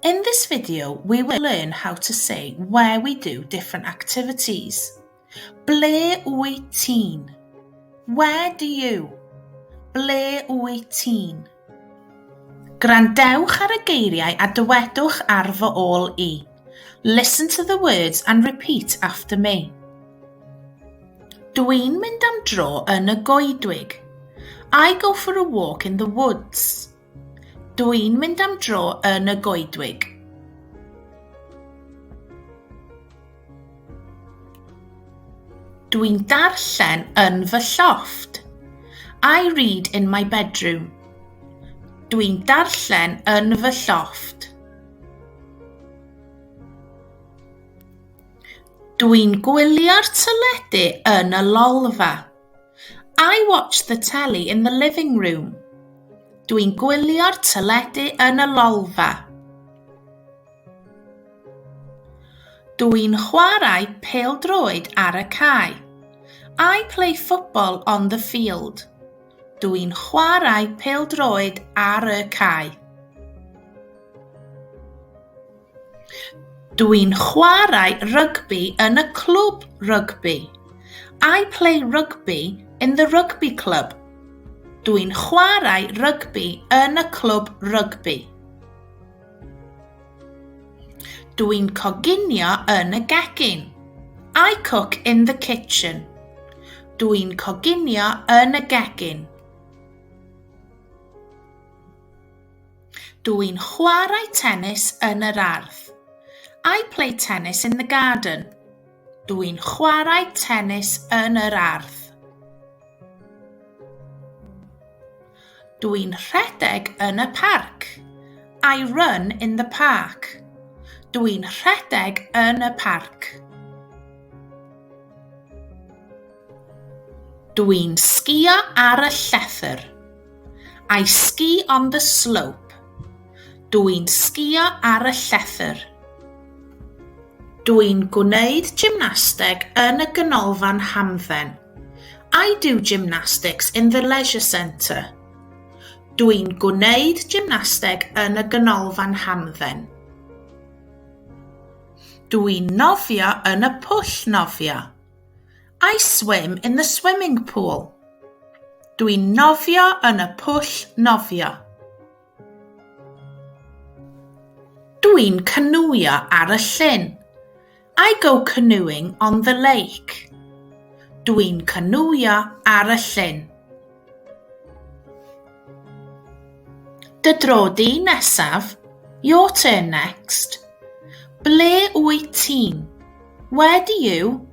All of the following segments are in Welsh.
In this video, we will learn how to say where we do different activities. Ble wyt ti'n? Where do you? Ble wyt ti'n? Gwrandewch ar y geiriau a dywedwch ar fy ôl i. Listen to the words and repeat after me. Dwi'n mynd am dro yn y goedwig. I go for a walk in the woods. Dwi'n mynd am dro yn y goedwig. Dwi'n darllen yn fy llofft. I read in my bedroom. Dwi'n darllen yn fy llofft. Dwi'n gwylio'r teledu yn y lolfa. I watch the telly in the living room. Dwi'n gwylio'r teledu yn y lolfa. Dwi'n chwarae pêl-droed ar y cae. I play football on the field. Dwi'n chwarae pêl-droed ar y cae. Dwi'n chwarae rygbi yn y clwb rygbi. I play rugby in the rugby club. Dwi'n chwarae rygbi yn y clwb rygbi. Dwi'n coginio yn y gegin. I cook in the kitchen. Dwi'n coginio yn y gegin. Dwi'n chwarae tennis yn yr ardd. I play tennis in the garden. Dwi'n chwarae tennis yn yr ardd. Dwi'n rhedeg yn y parc. I run in the park. Dwi'n rhedeg yn y parc. Dwi'n sgïo ar y llethr. I ski on the slope. Dwi'n sgïo ar y llethr. Dwi'n gwneud gymnasteg yn y ganolfan hamdden. I do gymnastics in the leisure centre. Dwi'n gwneud gymnasteg yn y ganolfan hamdden. Dwi'n nofio yn y pwll nofio. I swim in the swimming pool. Dwi'n nofio yn y pwll nofio. Dwi'n canwio ar y llyn. I go canoeing on the lake. Dwi'n canwio ar y llyn. Dy dro di nesaf. Your turn next. Ble wyt ti'n? Where do you?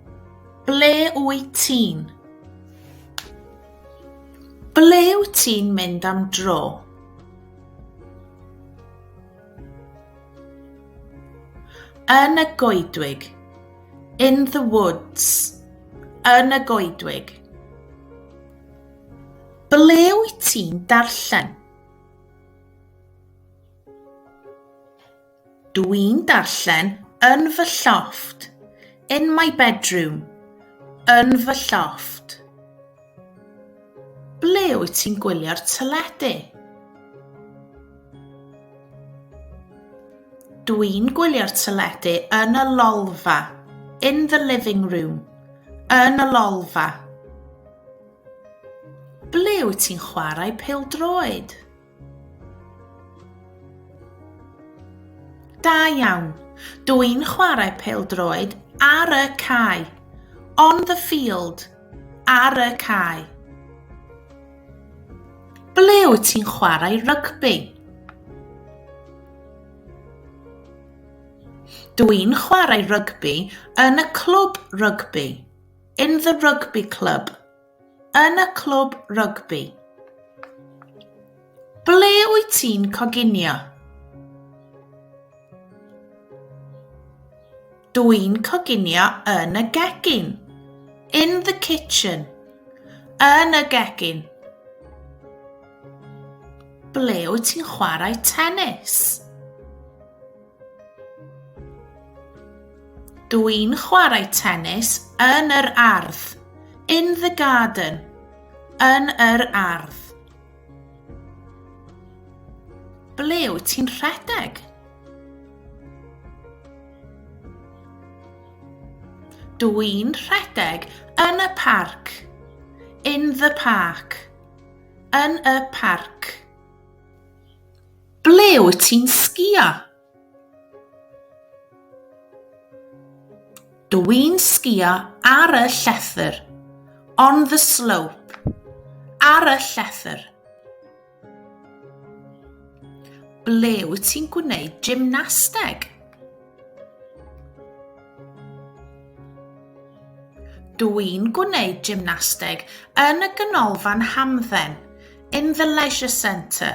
Ble wyt ti'n? Ble wyt ti'n mynd am dro? Yn y goedwig. In the woods. Yn y goedwig. Ble wyt ti'n darllen? Dwi'n darllen yn fy llofft. In my bedroom. Yn fy llofft. Ble wyt ti'n gwylio'r teledu? Dwi'n gwylio'r teledu yn y lolfa. In the living room. Yn y lolfa. Ble wyt ti'n chwarae pêl-droed? Da iawn. Dwi'n chwarae pêl-droed ar y cae. On the field. Ar y cae. Ble wyt ti'n chwarae rygbi? Dwi'n chwarae rygbi yn y clwb rygbi. In the rugby club. Yn y clwb rygbi. Ble wyt ti'n coginio? Dwi'n coginio yn y gegin. In the kitchen. Yn y gegin. Ble wyt ti'n chwarae tennis? Dwi'n chwarae tennis yn yr ardd. In the garden. Yn yr ardd. Ble wyt ti'n rhedeg? Dwi'n rhedeg yn y parc. In the park. Yn y parc. Ble wyt ti'n sgïo? Dwi'n sgïo ar y llethr. On the slope. Ar y llethr. Ble wyt ti'n gwneud gymnasteg? Dwi'n gwneud gymnasteg yn y ganolfan hamdden. In the leisure centre.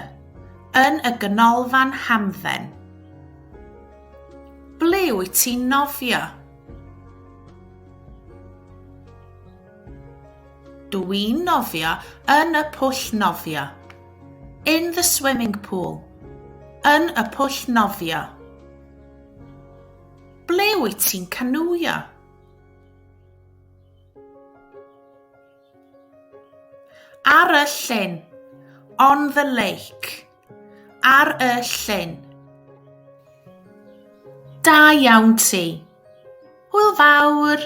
Yn y ganolfan hamdden. Ble wyt ti'n nofio? Dwi'n nofio yn y pwll nofio. In the swimming pool. Yn y pwll nofio. Ble wyt ti'n canwio? Ar y llyn. On the lake. Ar y llyn. Da iawn ti. Hwyl fawr.